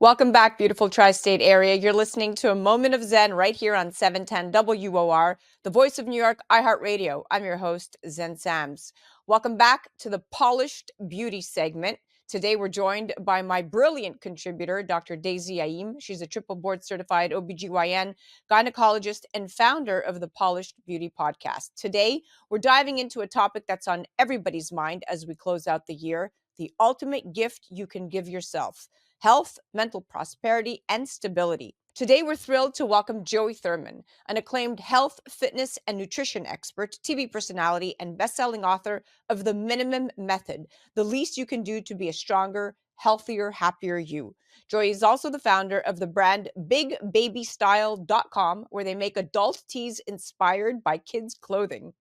Welcome back, beautiful tri-state area. You're listening to A Moment of Zen right here on 710 WOR, the voice of New York, iHeartRadio. I'm your host, Zen Sams. Welcome back to the Polished Beauty segment. Today, we're joined by my brilliant contributor, Dr. Daisy Ayim. She's a triple board certified OBGYN, gynecologist, and founder of the Polished Beauty podcast. Today, we're diving into a topic that's on everybody's mind as we close out the year, the ultimate gift you can give yourself: health, mental prosperity, and stability. Today, we're thrilled to welcome Joey Thurman, an acclaimed health, fitness, and nutrition expert, TV personality, and bestselling author of The Minimum Method: The Least You Can Do to Be a Stronger, Healthier, Happier You. Joey is also the founder of the brand BigBabyStyle.com, where they make adult tees inspired by kids' clothing.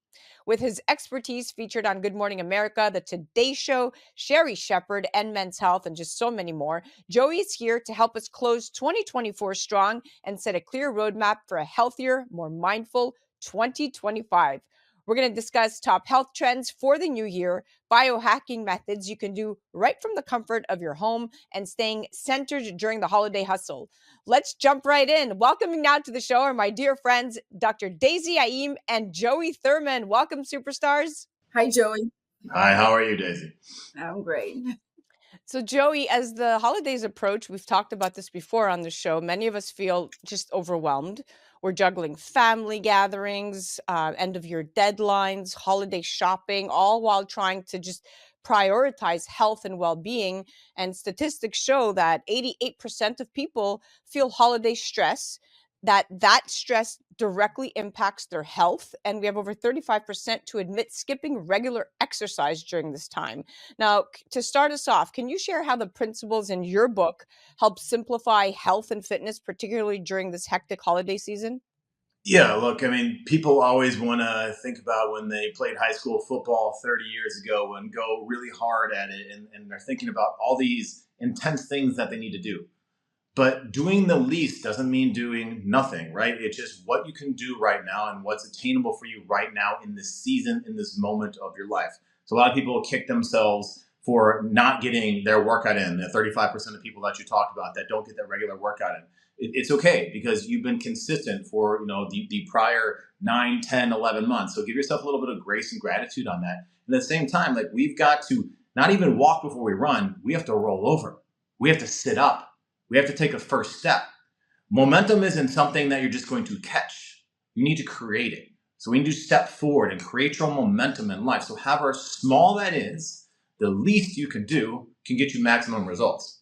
With his expertise featured on Good Morning America, The Today Show, Sherry Shepherd, and Men's Health, and just so many more, Joey is here to help us close 2024 strong and set a clear roadmap for a healthier, more mindful 2025. We're going to discuss top health trends for the new year, biohacking methods you can do right from the comfort of your home, and staying centered during the holiday hustle. Let's jump right in. Welcoming now to the show are my dear friends, Dr. Daisy Ayim and Joey Thurman. Welcome, superstars. Hi, Joey. Hi, how are you, Daisy? I'm great. So, Joey, as the holidays approach, we've talked about this before on the show. Many of us feel just overwhelmed. We're juggling family gatherings, end of year deadlines, holiday shopping, all while trying to just prioritize health and well-being. And statistics show that 88% of people feel holiday stress, that stress directly impacts their health. And we have over 35% to admit skipping regular exercise during this time. Now, to start us off, can you share how the principles in your book help simplify health and fitness, particularly during this hectic holiday season? Yeah, look, I mean, people always want to think about when they played high school football 30 years ago and go really hard at it. And they're thinking about all these intense things that they need to do. But doing the least doesn't mean doing nothing, right? It's just what you can do right now and what's attainable for you right now in this season, in this moment of your life. So a lot of people kick themselves for not getting their workout in. The 35% of people that you talked about that don't get their regular workout in. It's okay because you've been consistent for the prior 9, 10, 11 months. So give yourself a little bit of grace and gratitude on that. And at the same time, like we've got to not even walk before we run. We have to roll over. We have to sit up. We have to take a first step. Momentum isn't something that you're just going to catch. You need to create it. So we need to step forward and create your momentum in life. So however small that is, the least you can do can get you maximum results.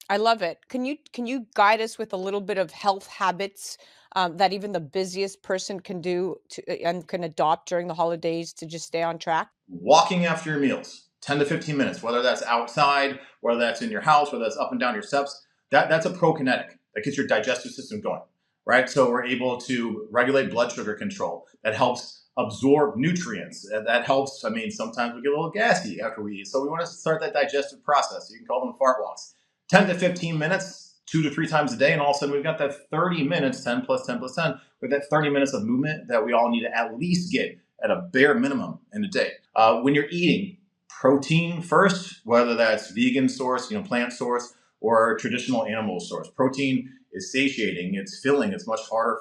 I love it. Can you guide us with a little bit of health habits that even the busiest person can do and can adopt during the holidays to just stay on track? Walking after your meals, 10 to 15 minutes, whether that's outside, whether that's in your house, whether that's up and down your steps, that's a prokinetic. That gets your digestive system going, right? So we're able to regulate blood sugar control. That helps absorb nutrients. That helps, I mean, sometimes we get a little gassy after we eat. So we want to start that digestive process. You can call them fart walks. 10 to 15 minutes, 2 to 3 times a day. And all of a sudden we've got that 30 minutes, 10 plus 10 plus 10, with that 30 minutes of movement that we all need to at least get at a bare minimum in a day. When you're eating, protein first, whether that's vegan source, plant source, or traditional animal source. Protein is satiating, it's filling, it's much harder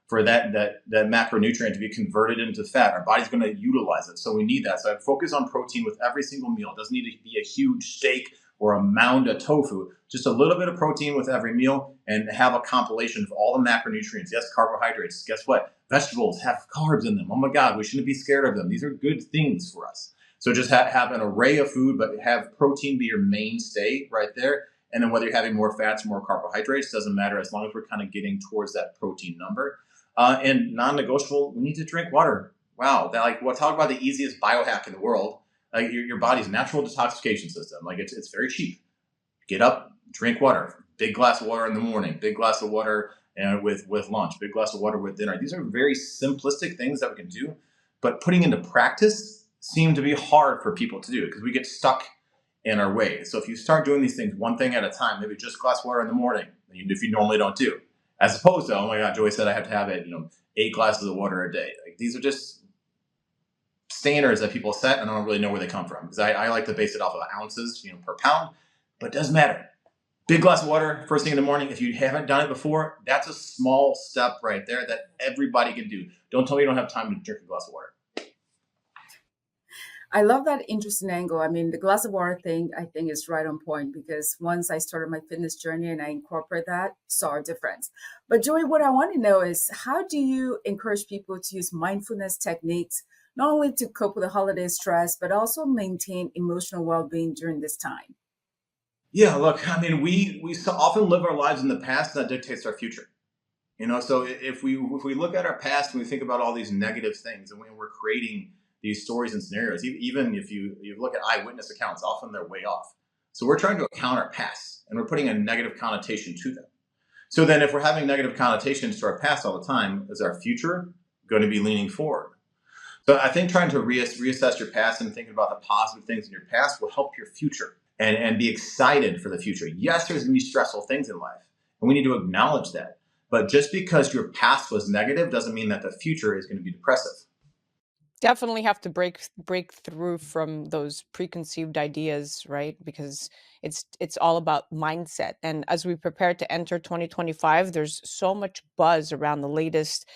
for that macronutrient to be converted into fat. Our body's going to utilize it, so we need that. So I focus on protein with every single meal. It doesn't need to be a huge steak or a mound of tofu. Just a little bit of protein with every meal and have a compilation of all the macronutrients. Yes, carbohydrates. Guess what? Vegetables have carbs in them. Oh my God, we shouldn't be scared of them. These are good things for us. So just have an array of food, but have protein be your mainstay right there. And then whether you're having more fats or more carbohydrates, doesn't matter as long as we're kind of getting towards that protein number. And non-negotiable, we need to drink water. Wow, we'll talk about the easiest biohack in the world. Your body's natural detoxification system. It's very cheap. Get up, drink water. Big glass of water in the morning. Big glass of water with lunch. Big glass of water with dinner. These are very simplistic things that we can do, but putting into practice seem to be hard for people to do because we get stuck in our ways. So if you start doing these things one thing at a time, maybe just a glass of water in the morning, if you normally don't do, as opposed to, oh my God, Joey said I have to have it, 8 glasses of water a day. These are just standards that people set, and I don't really know where they come from because I like to base it off of ounces, per pound, but it doesn't matter. Big glass of water first thing in the morning. If you haven't done it before, that's a small step right there that everybody can do. Don't tell me you don't have time to drink a glass of water. I love that interesting angle. I mean, the glass of water thing, I think is right on point because once I started my fitness journey and I incorporate that, saw a difference. But Joey, what I want to know is how do you encourage people to use mindfulness techniques, not only to cope with the holiday stress, but also maintain emotional well-being during this time? Yeah, look, I mean, we so often live our lives in the past, and that dictates our future. So if we look at our past and we think about all these negative things, and we're creating these stories and scenarios, even if you look at eyewitness accounts, often they're way off. So we're trying to account our past, and we're putting a negative connotation to them. So then, if we're having negative connotations to our past all the time, is our future going to be leaning forward? So I think trying to reassess your past and thinking about the positive things in your past will help your future and be excited for the future. Yes, there's going to be stressful things in life, and we need to acknowledge that. But just because your past was negative doesn't mean that the future is going to be depressive. Definitely have to break through from those preconceived ideas, right? Because it's all about mindset. And as we prepare to enter 2025, there's so much buzz around the latest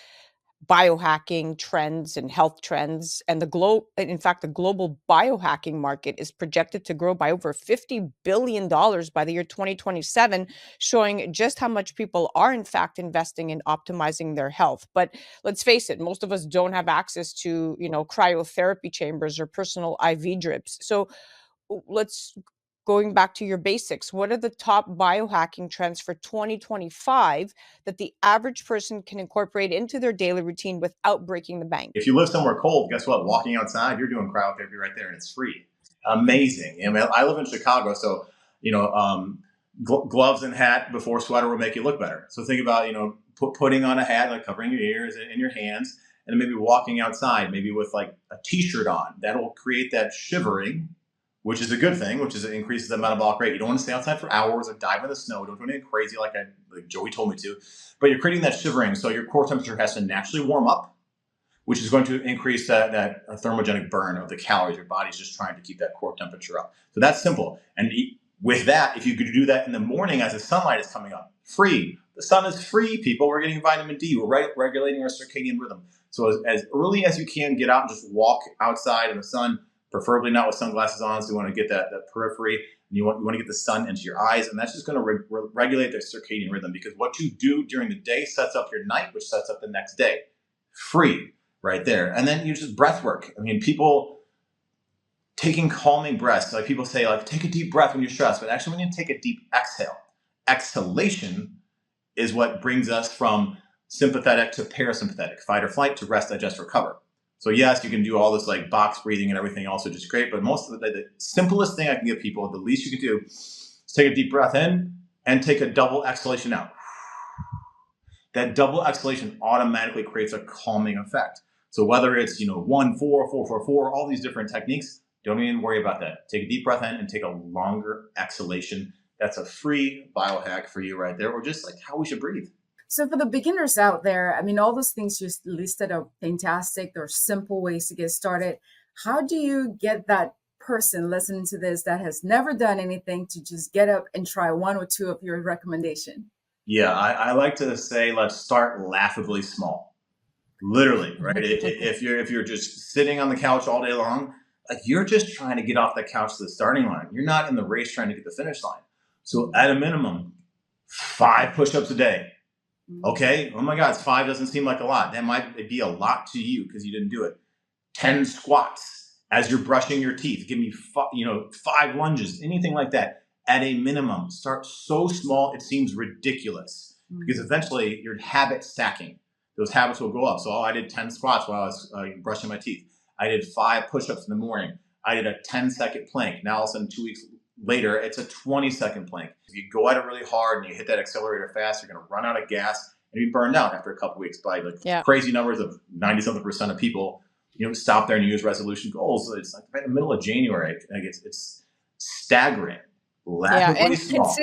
biohacking trends and health trends, and in fact, the global biohacking market is projected to grow by over $50 billion by the year 2027, showing just how much people are in fact investing in optimizing their health. But let's face it, most of us don't have access to, cryotherapy chambers or personal IV drips. So let's going back to your basics. What are the top biohacking trends for 2025 that the average person can incorporate into their daily routine without breaking the bank? If you live somewhere cold, guess what? Walking outside, you're doing cryotherapy right there, and it's free. Amazing. I mean, I live in Chicago, so you know, gloves and hat before sweater will make you look better. So think about putting on a hat, like covering your ears and your hands, and then maybe walking outside, maybe with like a t-shirt on. That'll create that shivering, which is a good thing, which is it increases the metabolic rate. You don't want to stay outside for hours or dive in the snow. Don't do anything crazy like Joey told me to. But you're creating that shivering, so your core temperature has to naturally warm up, which is going to increase that thermogenic burn of the calories. Your body's just trying to keep that core temperature up. So that's simple. And with that, if you could do that in the morning as the sunlight is coming up, free. The sun is free, people. We're getting vitamin D. We're regulating our circadian rhythm. So as early as you can, get out and just walk outside in the sun, preferably not with sunglasses on. So you want to get that periphery. And you want to get the sun into your eyes. And that's just going to regulate their circadian rhythm, because what you do during the day sets up your night, which sets up the next day. Free. Right there. And then you just breath work. I mean, people taking calming breaths, like people say, like, take a deep breath when you're stressed, but actually when you take a deep exhale, exhalation is what brings us from sympathetic to parasympathetic, fight or flight, to rest, digest, recover. So yes, you can do all this like box breathing and everything else, which is great, but most of the simplest thing I can give people, the least you can do, is take a deep breath in and take a double exhalation out. That double exhalation automatically creates a calming effect. So whether it's 1, 4, 4, 4, 4, all these different techniques, don't even worry about that. Take a deep breath in and take a longer exhalation. That's a free biohack for you right there, or just like how we should breathe. So for the beginners out there, I mean, all those things you listed are fantastic. They're simple ways to get started. How do you get that person listening to this that has never done anything to just get up and try one or two of your recommendation? Yeah, I like to say, let's start laughably small. Literally, right? If you're just sitting on the couch all day long, like you're just trying to get off the couch to the starting line. You're not in the race trying to get the finish line. So at a minimum, 5 push-ups a day. Okay. Oh my God, 5 doesn't seem like a lot. That might be a lot to you because you didn't do it. 10 squats as you're brushing your teeth. Give me 5 lunges, anything like that. At a minimum, start so small it seems ridiculous, because eventually your habit stacking, those habits will go up. So I did 10 squats while I was brushing my teeth. I did 5 push-ups in the morning. I did a 10-second plank. Now all of a sudden 2 weeks later, it's a 20-second plank. If you go at it really hard and you hit that accelerator fast, you're going to run out of gas and be burned out after a couple weeks by crazy numbers of 90-something% of people. Stop their New Year's resolution goals. It's like right in the middle of January. Like it's staggering. Yeah, Laughably small.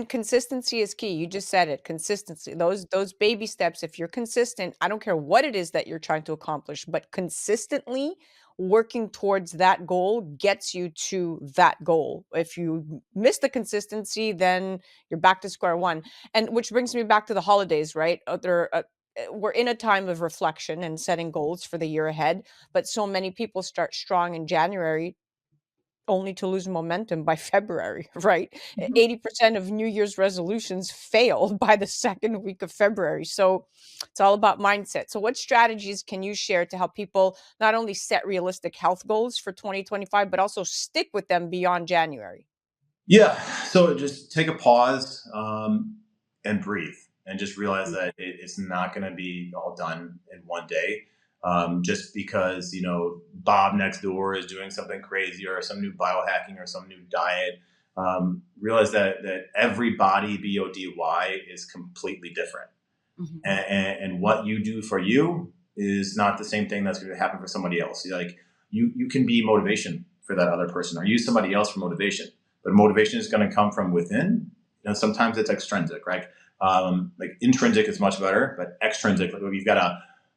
consistency is key. You just said it. Consistency. Those baby steps, if you're consistent, I don't care what it is that you're trying to accomplish, but consistently working towards that goal gets you to that goal. If you miss the consistency, then you're back to square one. And which brings me back to the holidays, right? We're in a time of reflection and setting goals for the year ahead, but so many people start strong in January only to lose momentum by February, right? 80% of New Year's resolutions fail by the second week of February. So it's all about mindset. So, what strategies can you share to help people not only set realistic health goals for 2025, but also stick with them beyond January? Yeah. So just take a pause and breathe and just realize Mhm. that it's not going to be all done in one day. Just because, Bob next door is doing something crazy or some new biohacking or some new diet. Realize that every body, BODY, is completely different. Mhm. And what you do for you is not the same thing that's going to happen for somebody else. Like you can be motivation for that other person or use somebody else for motivation, but motivation is going to come from within. Sometimes it's extrinsic, right? Like intrinsic is much better, but extrinsic, like you've got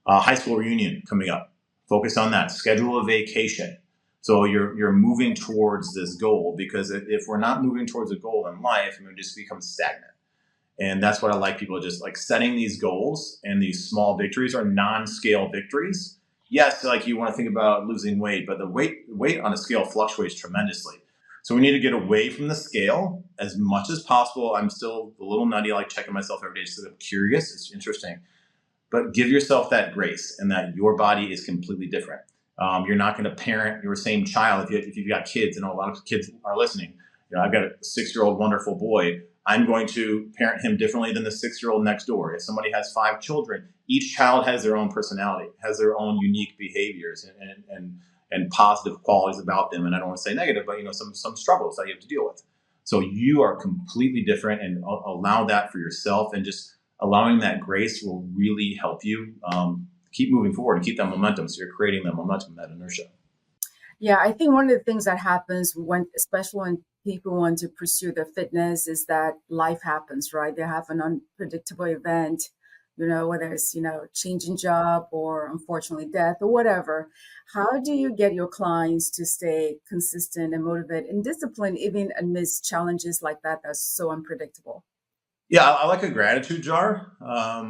a high school reunion coming up. Focus on that. Schedule a vacation. So you're moving towards this goal, because if we're not moving towards a goal in life, we just become stagnant. And that's what I like people just like setting these goals, and these small victories are non-scale victories. Yes, like you want to think about losing weight, but the weight on a scale fluctuates tremendously. So we need to get away from the scale as much as possible. I'm still a little nutty. I like checking myself every day just because I'm curious. It's interesting. But give yourself that grace and that your body is completely different. You're not going to parent your same child if you've got kids. And a lot of kids are listening. I've got a 6-year-old wonderful boy. I'm going to parent him differently than the 6-year-old next door. If somebody has 5 children, each child has their own personality, has their own unique behaviors and positive qualities about them. And I don't want to say negative, but some struggles that you have to deal with. So you are completely different, and allow that for yourself, and just allowing that grace will really help you keep moving forward and keep that momentum. So you're creating that momentum, that inertia. Yeah, I think one of the things that happens when, especially when people want to pursue their fitness, is that life happens, right? They have an unpredictable event, whether it's, changing job or unfortunately death or whatever. How do you get your clients to stay consistent and motivated and disciplined even amidst challenges like that that's so unpredictable? Yeah, I like a gratitude jar. I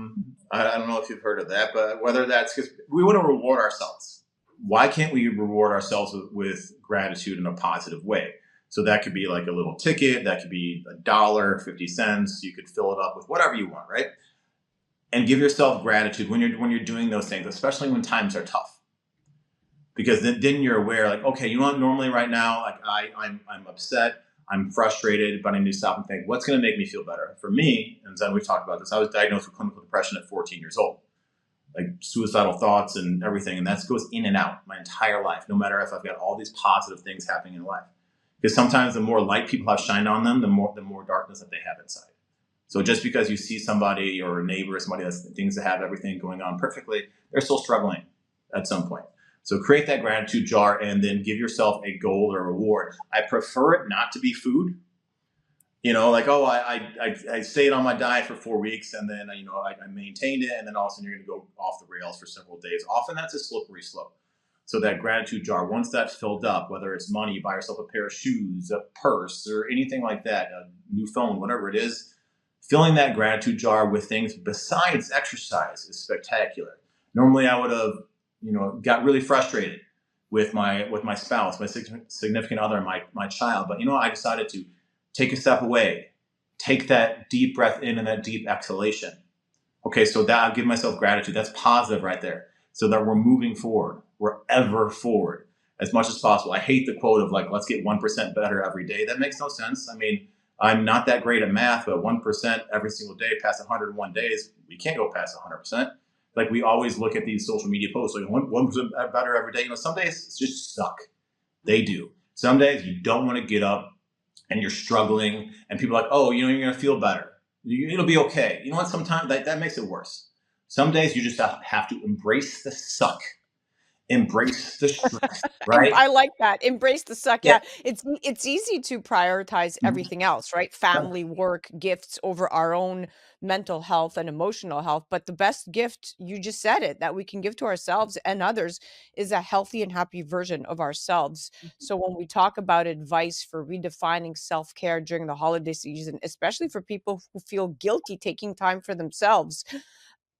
don't know if you've heard of that, but whether that's because we want to reward ourselves. Why can't we reward ourselves with gratitude in a positive way? So that could be like a little ticket, that could be $1, 50 cents. You could fill it up with whatever you want, right? And give yourself gratitude when you're doing those things, especially when times are tough, because then you're aware, like, okay, you know what, normally right now, like I'm upset, I'm frustrated, but I need to stop and think, what's going to make me feel better? For me, and Zen, we've talked about this, I was diagnosed with clinical depression at 14 years old, like suicidal thoughts and everything, and that goes in and out my entire life, no matter if I've got all these positive things happening in life. Because sometimes the more light people have shined on them, the more darkness that they have inside. So just because you see somebody or a neighbor or somebody that thinks to have everything going on perfectly, they're still struggling at some point. So create that gratitude jar and then give yourself a goal or reward. I prefer it not to be food. Like, oh, I stayed on my diet for 4 weeks, and then I maintained it, and then all of a sudden you're going to go off the rails for several days. Often that's a slippery slope. So that gratitude jar, once that's filled up, whether it's money, you buy yourself a pair of shoes, a purse, or anything like that, a new phone, whatever it is, filling that gratitude jar with things besides exercise is spectacular. Normally I would have, got really frustrated with my spouse, my significant other, my child. But I decided to take a step away, take that deep breath in and that deep exhalation. Okay, so that I'll give myself gratitude. That's positive right there. So that we're moving forward. We're ever forward as much as possible. I hate the quote of like, let's get 1% better every day. That makes no sense. I mean, I'm not that great at math, but 1% every single day past 101 days, we can't go past 100%. Like we always look at these social media posts, like 1% better every day. Some days it's just suck. They do. Some days you don't want to get up and you're struggling, and people are like, oh, you're going to feel better. It'll be okay. You know what? Sometimes that makes it worse. Some days you just have to embrace the suck embrace the stress, right? I like that. Embrace the suck. Yeah. Yeah, it's easy to prioritize everything else, right? Family, work, gifts over our own mental health and emotional health. But the best gift, you just said it, that we can give to ourselves and others is a healthy and happy version of ourselves. So when we talk about advice for redefining self-care during the holiday season, especially for people who feel guilty taking time for themselves,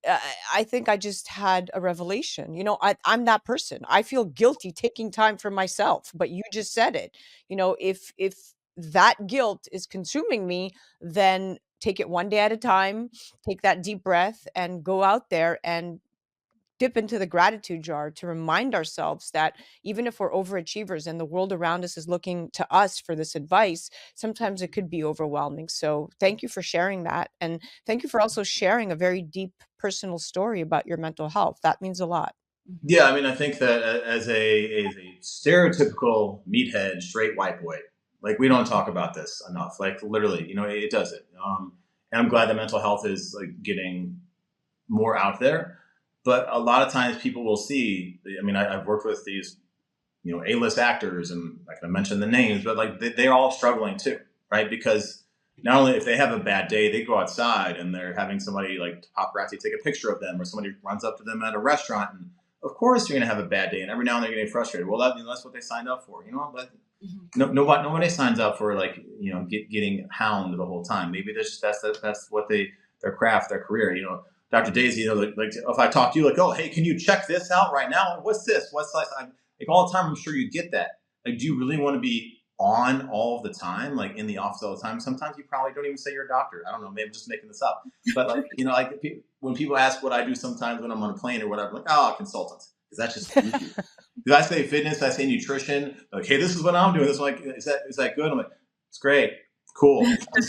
uh, I think I just had a revelation. I'm that person. I feel guilty taking time for myself, but you just said it. If that guilt is consuming me, then take it one day at a time, take that deep breath and go out there and dip into the gratitude jar to remind ourselves that even if we're overachievers and the world around us is looking to us for this advice, sometimes it could be overwhelming. So thank you for sharing that. And thank you for also sharing a very deep personal story about your mental health. That means a lot. Yeah, I mean, I think that as a stereotypical meathead straight white boy, like we don't talk about this enough. Like literally, it does it. And I'm glad that mental health is like getting more out there. But a lot of times people will see. I mean, I've worked with these, A-list actors, and I can mention the names, but like they're all struggling too, right? Because not only if they have a bad day, they go outside and they're having somebody like paparazzi take a picture of them, or somebody runs up to them at a restaurant, and of course you're going to have a bad day, and every now and then you're getting frustrated. Well, that's what they signed up for, But nobody signs up for like getting hounded the whole time. Maybe that's what their craft, their career. Dr. Daisy, like if I talk to you, like, oh, hey, can you check this out right now? What's this? What's like? Like all the time, I'm sure you get that. Like, do you really want to be on all the time, like in the office all the time? Sometimes you probably don't even say you're a doctor. I don't know. Maybe I'm just making this up. But like, like when people ask what I do sometimes when I'm on a plane or whatever, like, oh, consultant. Because that's just easy. Because I say fitness, I say nutrition. Like, hey, this is what I'm doing. This is like, is that good? I'm like, it's great, cool.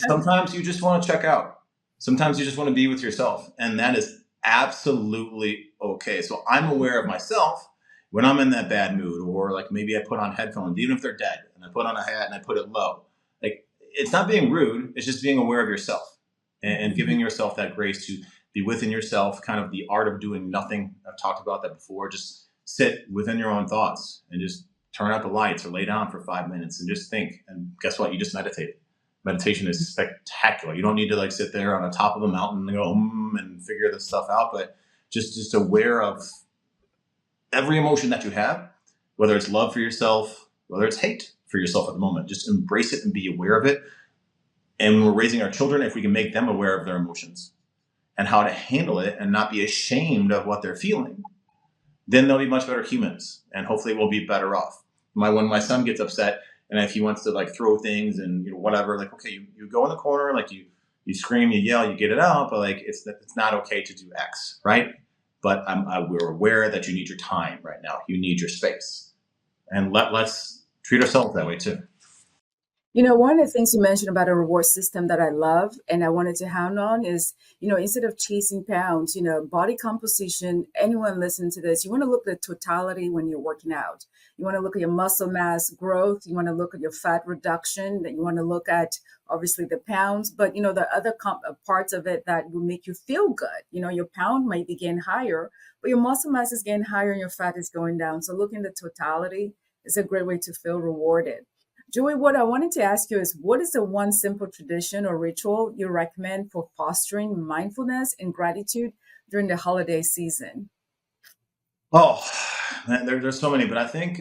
Sometimes you just want to check out. Sometimes you just want to be with yourself, and that is absolutely okay. So I'm aware of myself when I'm in that bad mood, or like maybe I put on headphones, even if they're dead, and I put on a hat and I put it low. Like, it's not being rude. It's just being aware of yourself and giving yourself that grace to be within yourself, kind of the art of doing nothing. I've talked about that before. Just sit within your own thoughts and just turn out the lights or lay down for 5 minutes and just think. And guess what? You just meditated. Meditation is spectacular. You don't need to like sit there on the top of a mountain and go and figure this stuff out, but just aware of every emotion that you have, whether it's love for yourself, whether it's hate for yourself at the moment. Just embrace it and be aware of it. And when we're raising our children, if we can make them aware of their emotions and how to handle it and not be ashamed of what they're feeling, then they'll be much better humans, and hopefully we'll be better off. When my son gets upset, and if he wants to like throw things and whatever, like, okay, you go in the corner, like you scream, you yell, you get it out, but like it's not okay to do X, right? But we're aware that you need your time right now. You need your space, and let's treat ourselves that way too. One of the things you mentioned about a reward system that I love and I wanted to hound on is, instead of chasing pounds, body composition, anyone listening to this, you want to look at the totality when you're working out. You want to look at your muscle mass growth. You want to look at your fat reduction. That you want to look at, obviously, the pounds, but, the other parts of it that will make you feel good. Your pound might be getting higher, but your muscle mass is getting higher and your fat is going down. So looking at the totality is a great way to feel rewarded. Joey, what I wanted to ask you is, what is the one simple tradition or ritual you recommend for fostering mindfulness and gratitude during the holiday season? Oh, man, there's so many, but I think,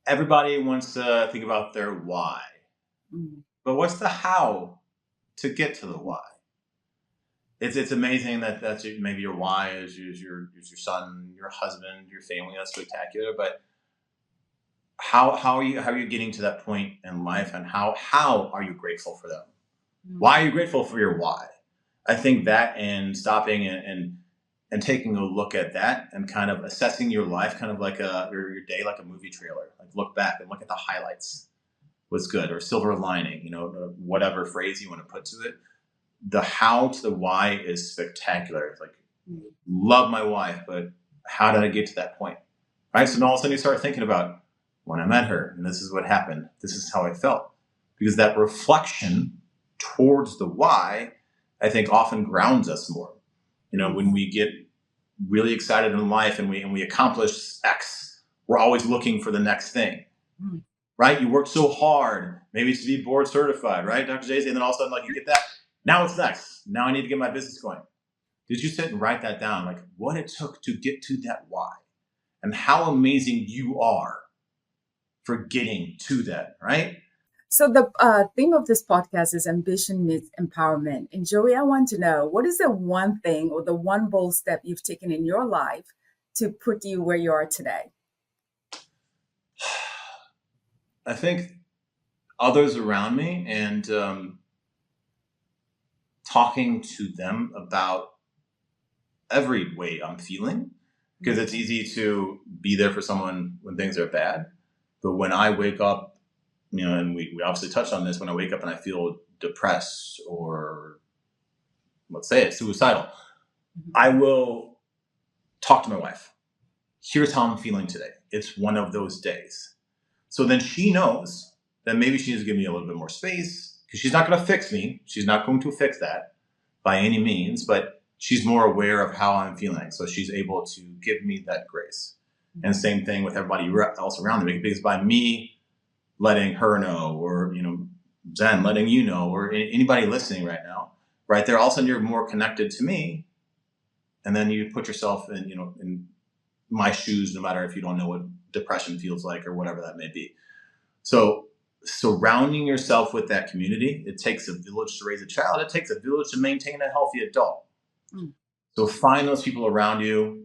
everybody wants to think about their why. But what's the how to get to the why? It's amazing that maybe your why is your son, your husband, your family. That's spectacular. But how are you getting to that point in life, and how are you grateful for them? Why are you grateful for your why? I think that, and stopping and taking a look at that and kind of assessing your life, kind of like your day, like a movie trailer. Like, look back and look at the highlights. What's good, or silver lining, whatever phrase you want to put to it. The how to the why is spectacular. It's like, love my wife, but how did I get to that point? Right? So all of a sudden you start thinking about, when I met her, and this is what happened, this is how I felt. Because that reflection towards the why, I think, often grounds us more. When we get really excited in life and we accomplish X, we're always looking for the next thing, right? You worked so hard, maybe to be board certified, right, Dr. Jay? And then all of a sudden, like, you get that. Now it's next. Now I need to get my business going. Did you sit and write that down? Like, what it took to get to that why and how amazing you are for getting to that, right? So the theme of this podcast is ambition meets empowerment. And Joey, I want to know, what is the one thing or the one bold step you've taken in your life to put you where you are today? I think others around me and talking to them about every way I'm feeling, because it's easy to be there for someone when things are bad. But when I wake up, and we obviously touched on this, when I wake up and I feel depressed or, let's say it, suicidal, I will talk to my wife. Here's how I'm feeling today. It's one of those days. So then she knows that maybe she needs to give me a little bit more space, because she's not going to fix me. She's not going to fix that by any means, but she's more aware of how I'm feeling. So she's able to give me that grace. And same thing with everybody else around me, because by me letting her know, or, Zen letting you know, or anybody listening right now, right there, all of a sudden you're more connected to me. And then you put yourself in my shoes, no matter if you don't know what depression feels like or whatever that may be. So surrounding yourself with that community, it takes a village to raise a child. It takes a village to maintain a healthy adult. So find those people around you,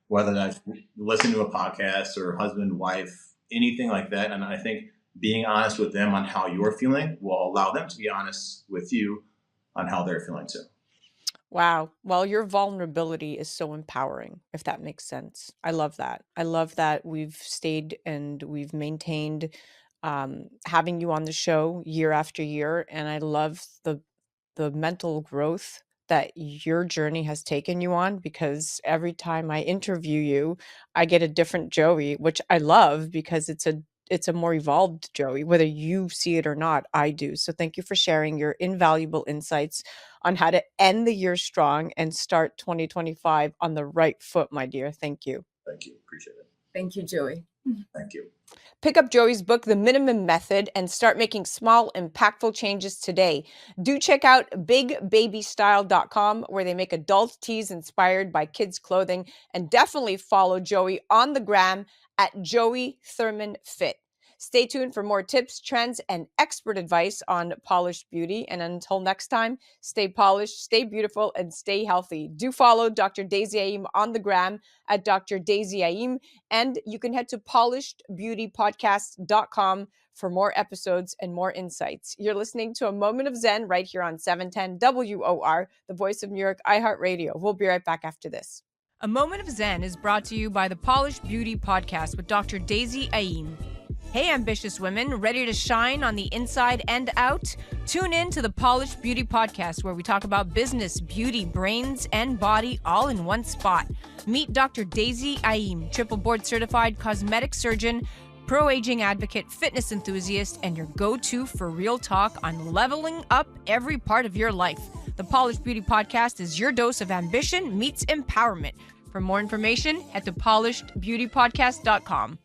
whether that's listening to a podcast or husband, wife, anything like that. And I think being honest with them on how you're feeling will allow them to be honest with you on how they're feeling too. Wow. Well, your vulnerability is so empowering, if that makes sense. I love that. I love that we've stayed and we've maintained having you on the show year after year. And I love the mental growth that your journey has taken you on, because every time I interview you, I get a different Joey, which I love, because it's a more evolved Joey, whether you see it or not. I do. So thank you for sharing your invaluable insights on how to end the year strong and start 2025 on the right foot, my dear. Thank you. Thank you. Appreciate it. Thank you, Joey. Thank you. Pick up Joey's book, The Minimum Method, and start making small, impactful changes today. Do check out bigbabystyle.com, where they make adult tees inspired by kids' clothing. And definitely follow Joey on the gram at Joey Thurman Fit. Stay tuned for more tips, trends, and expert advice on polished beauty. And until next time, stay polished, stay beautiful, and stay healthy. Do follow Dr. Daisy Ayim on the gram at Dr. Daisy Ayim. And you can head to polishedbeautypodcast.com for more episodes and more insights. You're listening to A Moment of Zen right here on 710 WOR, the voice of New York, iHeartRadio. We'll be right back after this. A Moment of Zen is brought to you by the Polished Beauty Podcast with Dr. Daisy Ayim. Hey, ambitious women, ready to shine on the inside and out? Tune in to the Polished Beauty Podcast, where we talk about business, beauty, brains, and body all in one spot. Meet Dr. Daisy Ayim, triple board certified cosmetic surgeon, pro-aging advocate, fitness enthusiast, and your go-to for real talk on leveling up every part of your life. The Polished Beauty Podcast is your dose of ambition meets empowerment. For more information, head to polishedbeautypodcast.com.